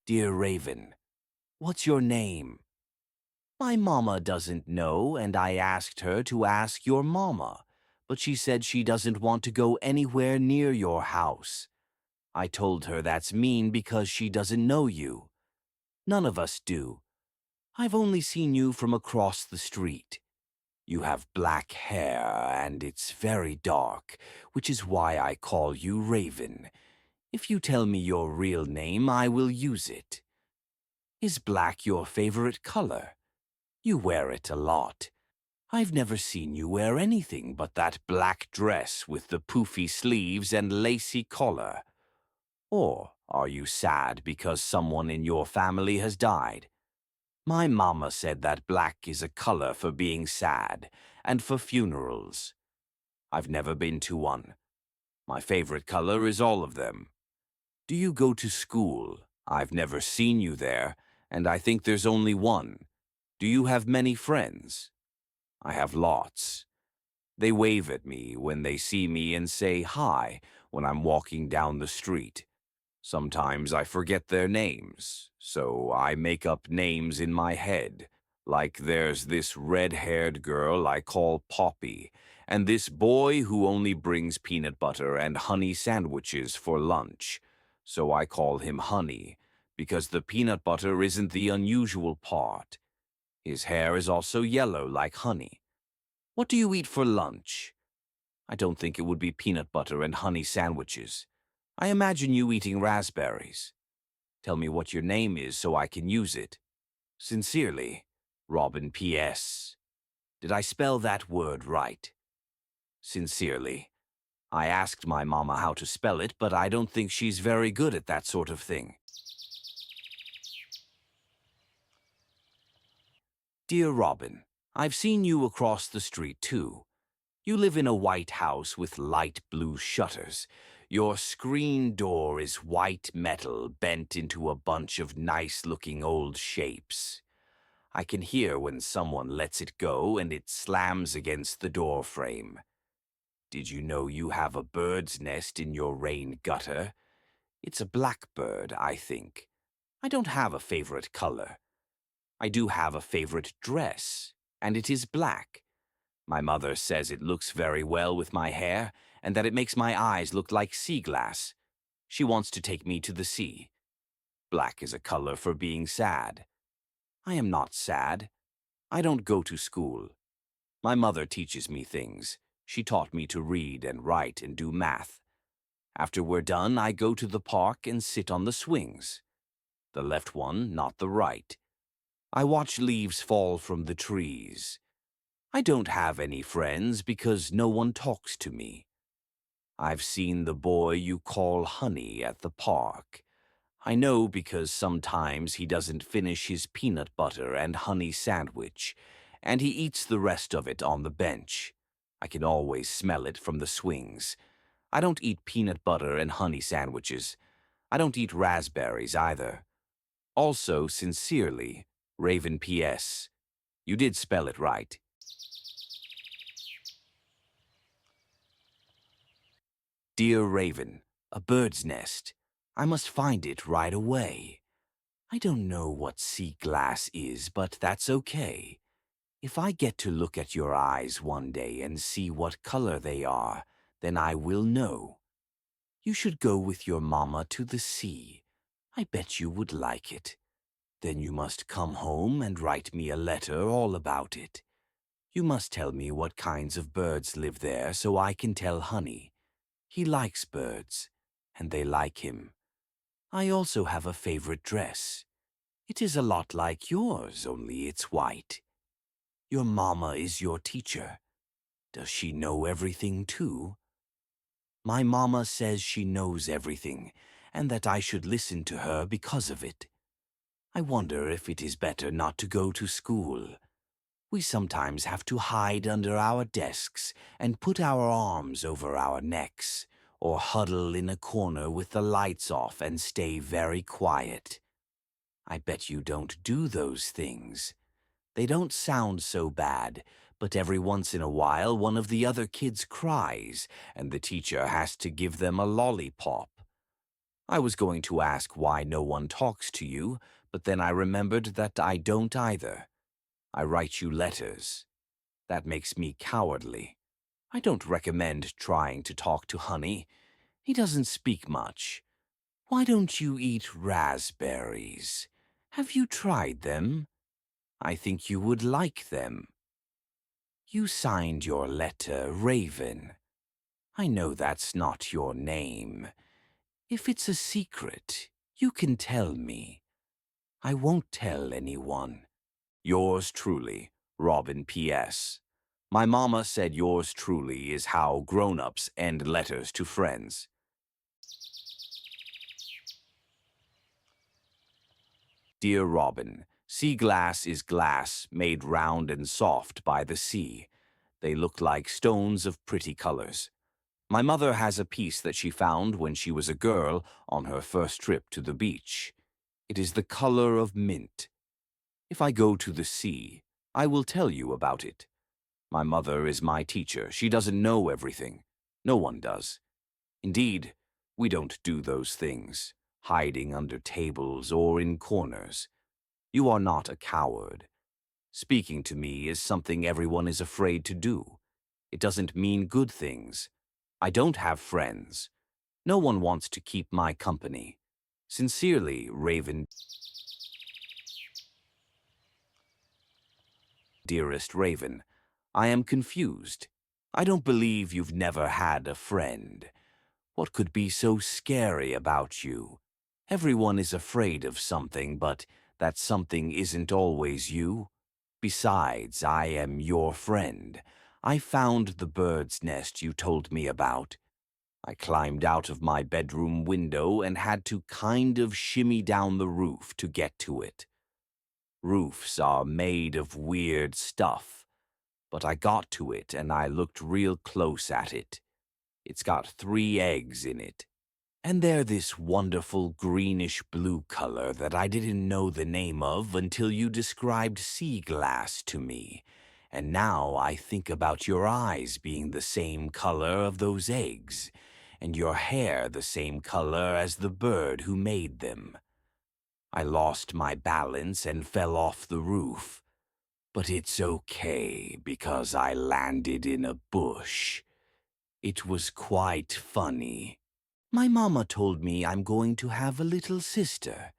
Dear Raven, what's your name? My mama doesn't know, and I asked her to ask your mama, but she said she doesn't want to go anywhere near your house. I told her that's mean because she doesn't know you. None of us do. I've only seen you from across the street. You have black hair, and it's very dark, which is why I call you Raven. If you tell me your real name, I will use it. Is black your favorite color? You wear it a lot. I've never seen you wear anything but that black dress with the poofy sleeves and lacy collar. Or are you sad because someone in your family has died? My mama said that black is a color for being sad and for funerals. I've never been to one. My favorite color is all of them. Do you go to school? I've never seen you there, and I think there's only one. Do you have many friends? I have lots. They wave at me when they see me and say hi when I'm walking down the street. Sometimes I forget their names, so I make up names in my head. Like there's this red-haired girl I call Poppy, and this boy who only brings peanut butter and honey sandwiches for lunch. So I call him Honey, because the peanut butter isn't the unusual part. His hair is also yellow like honey. What do you eat for lunch? I don't think it would be peanut butter and honey sandwiches. I imagine you eating raspberries. Tell me what your name is so I can use it. Sincerely, Robin P.S. Did I spell that word right? Sincerely. I asked my mama how to spell it, but I don't think she's very good at that sort of thing. Dear Robin, I've seen you across the street too. You live in a white house with light blue shutters. Your screen door is white metal bent into a bunch of nice-looking old shapes. I can hear when someone lets it go and it slams against the door frame. Did you know you have a bird's nest in your rain gutter? It's a blackbird, I think. I don't have a favorite color. I do have a favorite dress, and it is black. My mother says it looks very well with my hair and that it makes my eyes look like sea glass. She wants to take me to the sea. Black is a color for being sad. I am not sad. I don't go to school. My mother teaches me things. She taught me to read and write and do math. After we're done, I go to the park and sit on the swings. The left one, not the right. I watch leaves fall from the trees. I don't have any friends because no one talks to me. I've seen the boy you call Honey at the park. I know because sometimes he doesn't finish his peanut butter and honey sandwich, and he eats the rest of it on the bench. I can always smell it from the swings. I don't eat peanut butter and honey sandwiches. I don't eat raspberries either. Also, sincerely, Raven P.S. You did spell it right. Dear Raven, a bird's nest. I must find it right away. I don't know what sea glass is, but that's okay. If I get to look at your eyes one day and see what color they are, then I will know. You should go with your mama to the sea. I bet you would like it. Then you must come home and write me a letter all about it. You must tell me what kinds of birds live there so I can tell Honey. He likes birds, and they like him. I also have a favorite dress. It is a lot like yours, only it's white. Your mama is your teacher. Does she know everything too? My mama says she knows everything, and that I should listen to her because of it. I wonder if it is better not to go to school. We sometimes have to hide under our desks and put our arms over our necks, or huddle in a corner with the lights off and stay very quiet. I bet you don't do those things. They don't sound so bad, but every once in a while one of the other kids cries, and the teacher has to give them a lollipop. I was going to ask why no one talks to you, but then I remembered that I don't either. I write you letters. That makes me cowardly. I don't recommend trying to talk to Honey. He doesn't speak much. Why don't you eat raspberries? Have you tried them? I think you would like them. You signed your letter Raven. I know that's not your name. If it's a secret, you can tell me. I won't tell anyone. Yours truly, Robin P.S. My mama said yours truly is how grown-ups end letters to friends. Dear Robin, sea glass is glass made round and soft by the sea. They look like stones of pretty colors. My mother has a piece that she found when she was a girl on her first trip to the beach. It is the color of mint. If I go to the sea, I will tell you about it. My mother is my teacher. She doesn't know everything. No one does. Indeed, we don't do those things, hiding under tables or in corners. You are not a coward. Speaking to me is something everyone is afraid to do. It doesn't mean good things. I don't have friends. No one wants to keep my company. Sincerely, Raven. Dearest Raven, I am confused. I don't believe you've never had a friend. What could be so scary about you? Everyone is afraid of something, but that something isn't always you. Besides, I am your friend. I found the bird's nest you told me about. I climbed out of my bedroom window and had to kind of shimmy down the roof to get to it. Roofs are made of weird stuff, but I got to it and I looked real close at it. It's got 3 eggs in it, and they're this wonderful greenish-blue color that I didn't know the name of until you described sea glass to me. And now I think about your eyes being the same color of those eggs, and your hair the same color as the bird who made them. I lost my balance and fell off the roof. But it's okay because I landed in a bush. It was quite funny. My mama told me I'm going to have a little sister.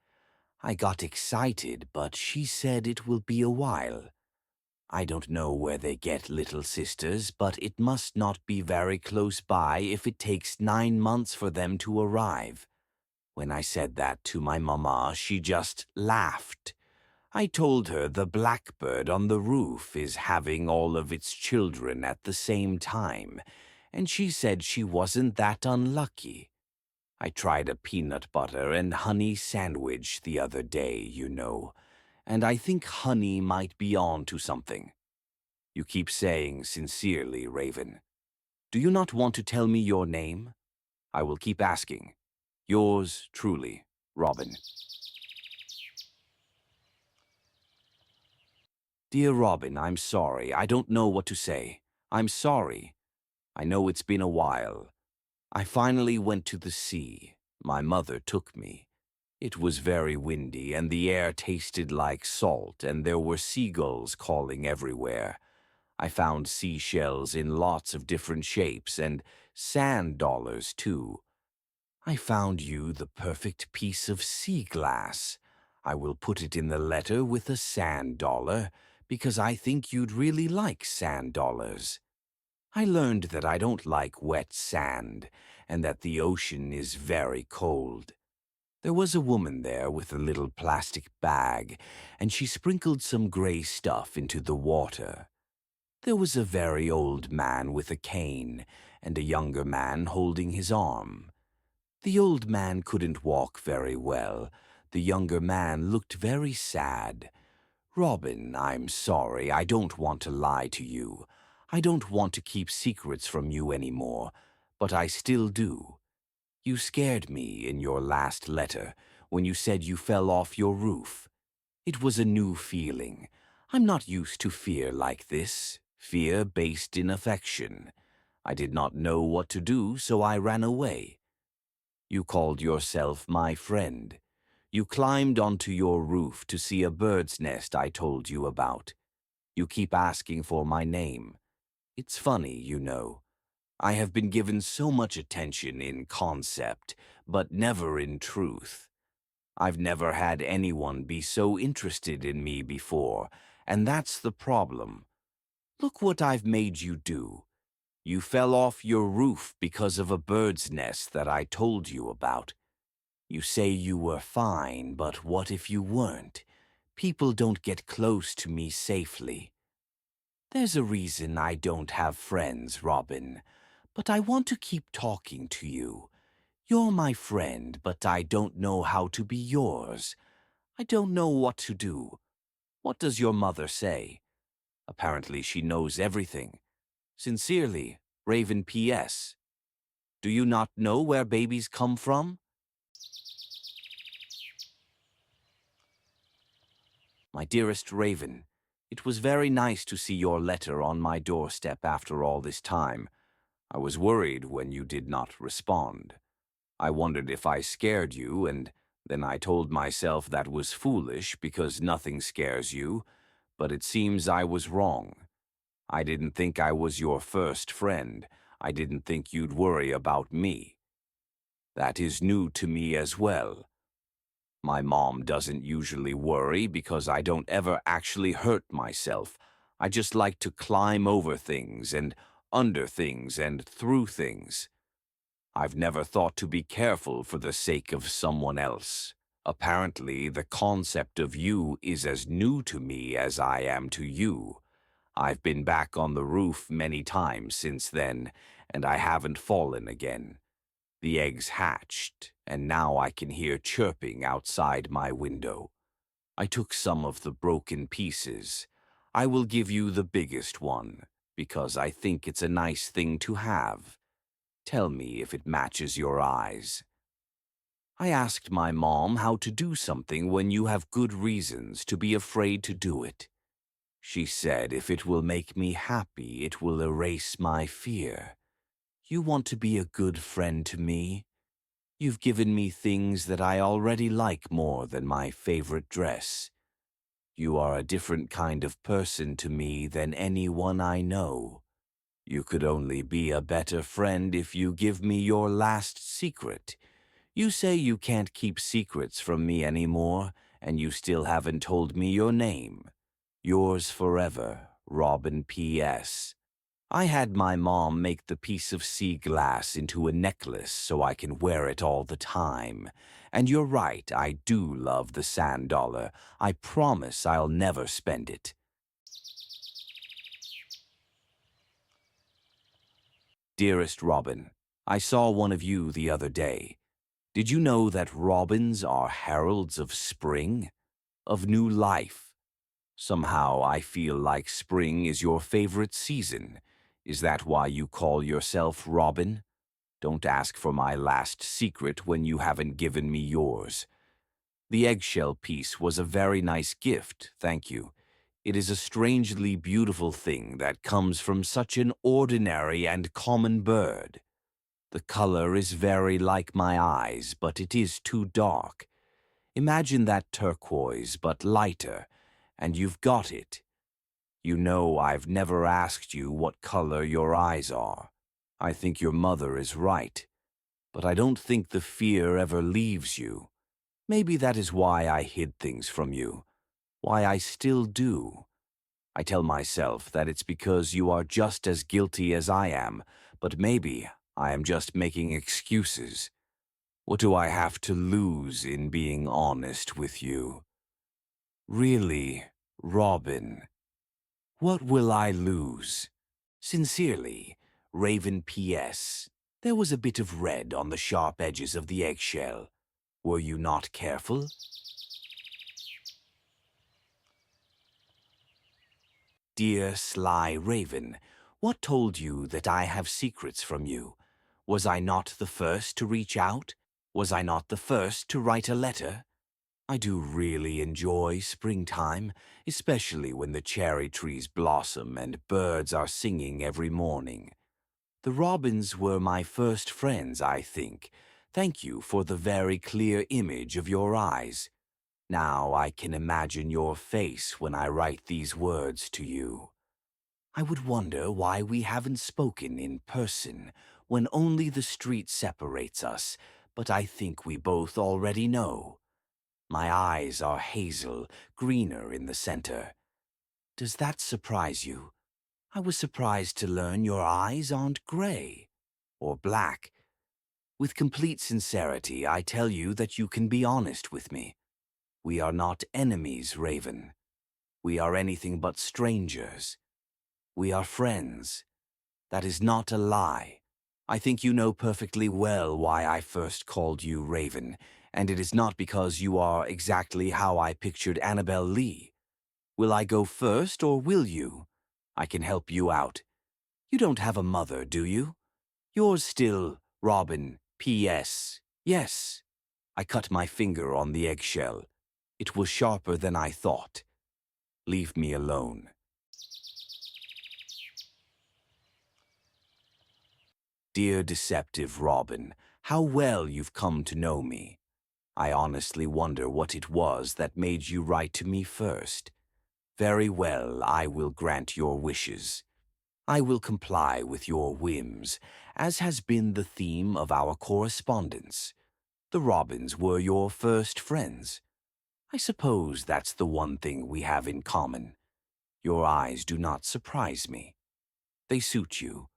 I got excited, but she said it will be a while. I don't know where they get little sisters, but it must not be very close by if it takes 9 months for them to arrive. When I said that to my mama, she just laughed. I told her the blackbird on the roof is having all of its children at the same time, and she said she wasn't that unlucky. I tried a peanut butter and honey sandwich the other day, you know, and I think honey might be on to something. You keep saying sincerely, Raven. Do you not want to tell me your name? I will keep asking. Yours truly, Robin. Dear Robin, I'm sorry. I don't know what to say. I'm sorry. I know it's been a while. I finally went to the sea. My mother took me. It was very windy, and the air tasted like salt, and there were seagulls calling everywhere. I found seashells in lots of different shapes, and sand dollars, too. I found you the perfect piece of sea glass. I will put it in the letter with a sand dollar, because I think you'd really like sand dollars. I learned that I don't like wet sand, and that the ocean is very cold. There was a woman there with a little plastic bag, and she sprinkled some gray stuff into the water. There was a very old man with a cane, and a younger man holding his arm. The old man couldn't walk very well. The younger man looked very sad. Robin, I'm sorry. I don't want to lie to you. I don't want to keep secrets from you anymore, but I still do. You scared me in your last letter when you said you fell off your roof. It was a new feeling. I'm not used to fear like this, fear based in affection. I did not know what to do, so I ran away. You called yourself my friend. You climbed onto your roof to see a bird's nest I told you about. You keep asking for my name. It's funny, you know. I have been given so much attention in concept, but never in truth. I've never had anyone be so interested in me before, and that's the problem. Look what I've made you do. You fell off your roof because of a bird's nest that I told you about. You say you were fine, but what if you weren't? People don't get close to me safely. There's a reason I don't have friends, Robin, but I want to keep talking to you. You're my friend, but I don't know how to be yours. I don't know what to do. What does your mother say? Apparently she knows everything. Sincerely, Raven P.S. Do you not know where babies come from? My dearest Raven, it was very nice to see your letter on my doorstep after all this time. I was worried when you did not respond. I wondered if I scared you, and then I told myself that was foolish because nothing scares you, but it seems I was wrong. I didn't think I was your first friend. I didn't think you'd worry about me. That is new to me as well. My mom doesn't usually worry because I don't ever actually hurt myself. I just like to climb over things and under things and through things. I've never thought to be careful for the sake of someone else. Apparently, the concept of you is as new to me as I am to you. I've been back on the roof many times since then, and I haven't fallen again. The eggs hatched, and now I can hear chirping outside my window. I took some of the broken pieces. I will give you the biggest one, because I think it's a nice thing to have. Tell me if it matches your eyes. I asked my mom how to do something when you have good reasons to be afraid to do it. She said if it will make me happy, it will erase my fear. You want to be a good friend to me? You've given me things that I already like more than my favorite dress. You are a different kind of person to me than anyone I know. You could only be a better friend if you give me your last secret. You say you can't keep secrets from me anymore, and you still haven't told me your name. Yours forever, Robin P.S. I had my mom make the piece of sea glass into a necklace so I can wear it all the time. And you're right, I do love the sand dollar. I promise I'll never spend it. Dearest Robin, I saw one of you the other day. Did you know that robins are heralds of spring? Of new life? Somehow I feel like spring is your favorite season. Is that why you call yourself Robin? Don't ask for my last secret when you haven't given me yours. The eggshell piece was a very nice gift, thank you. It is a strangely beautiful thing that comes from such an ordinary and common bird. The color is very like my eyes, but it is too dark. Imagine that turquoise, but lighter, and you've got it. You know I've never asked you what color your eyes are. I think your mother is right, but I don't think the fear ever leaves you. Maybe that is why I hid things from you, why I still do. I tell myself that it's because you are just as guilty as I am, but maybe I am just making excuses. What do I have to lose in being honest with you? Really, Robin, what will I lose? Sincerely, Raven P.S. There was a bit of red on the sharp edges of the eggshell. Were you not careful? Dear sly Raven, what told you that I have secrets from you? Was I not the first to reach out? Was I not the first to write a letter? I do really enjoy springtime, especially when the cherry trees blossom and birds are singing every morning. The robins were my first friends, I think. Thank you for the very clear image of your eyes. Now I can imagine your face when I write these words to you. I would wonder why we haven't spoken in person when only the street separates us, but I think we both already know. My eyes are hazel, greener in the center. Does that surprise you? I was surprised to learn your eyes aren't gray or black. With complete sincerity, I tell you that you can be honest with me. We are not enemies, Raven. We are anything but strangers. We are friends. That is not a lie. I think you know perfectly well why I first called you Raven, and it is not because you are exactly how I pictured Annabelle Lee. Will I go first, or will you? I can help you out. You don't have a mother, do you? Yours still, Robin, P.S. Yes. I cut my finger on the eggshell. It was sharper than I thought. Leave me alone. Dear deceptive Robin, how well you've come to know me. I honestly wonder what it was that made you write to me first. Very well, I will grant your wishes. I will comply with your whims, as has been the theme of our correspondence. The Robins were your first friends. I suppose that's the one thing we have in common. Your eyes do not surprise me. They suit you.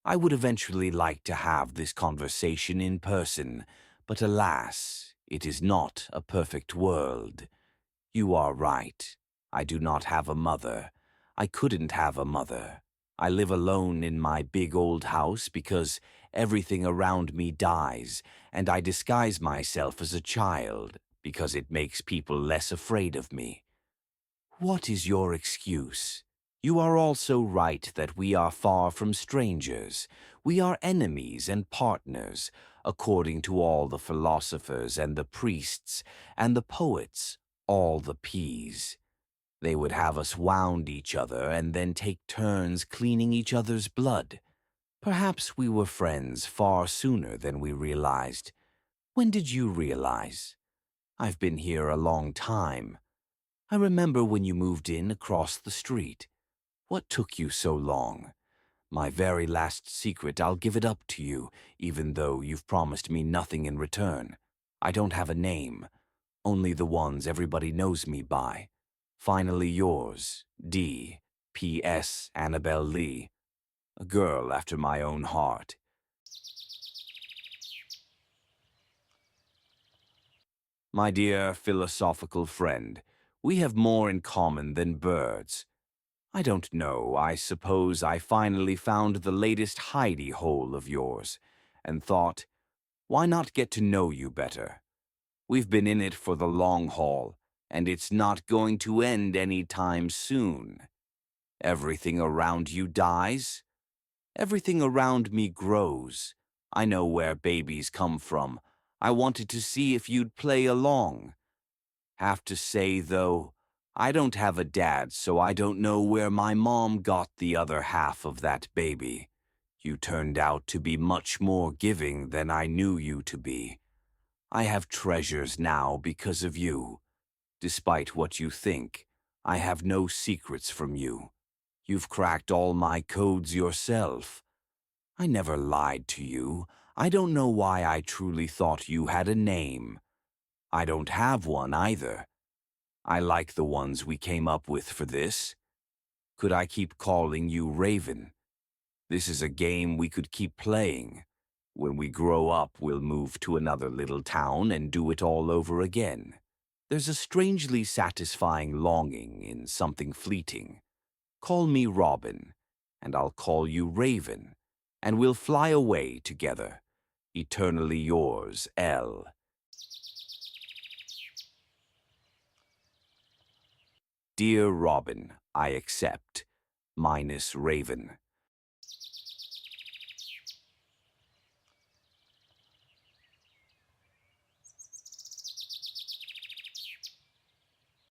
I would eventually like to have this conversation in person, but alas, it is not a perfect world. You are right. I do not have a mother. I couldn't have a mother. I live alone in my big old house because everything around me dies, and I disguise myself as a child because it makes people less afraid of me. What is your excuse? You are also right that we are far from strangers. We are enemies and partners, according to all the philosophers and the priests and the poets, all the P's. They would have us wound each other and then take turns cleaning each other's blood. Perhaps we were friends far sooner than we realized. When did you realize? I've been here a long time. I remember when you moved in across the street. What took you so long? My very last secret, I'll give it up to you, even though you've promised me nothing in return. I don't have a name, only the ones everybody knows me by. Finally yours, D. P.S. Annabelle Lee. A girl after my own heart. My dear philosophical friend, we have more in common than birds. I don't know, I suppose I finally found the latest hidey hole of yours, and thought, why not get to know you better? We've been in it for the long haul, and it's not going to end any time soon. Everything around you dies. Everything around me grows. I know where babies come from. I wanted to see if you'd play along. Have to say, though, I don't have a dad, so I don't know where my mom got the other half of that baby. You turned out to be much more giving than I knew you to be. I have treasures now because of you. Despite what you think, I have no secrets from you. You've cracked all my codes yourself. I never lied to you. I don't know why I truly thought you had a name. I don't have one either. I like the ones we came up with for this. Could I keep calling you Raven? This is a game we could keep playing. When we grow up, we'll move to another little town and do it all over again. There's a strangely satisfying longing in something fleeting. Call me Robin, and I'll call you Raven, and we'll fly away together. Eternally yours, L. Dear Robin, I accept. Minus Raven.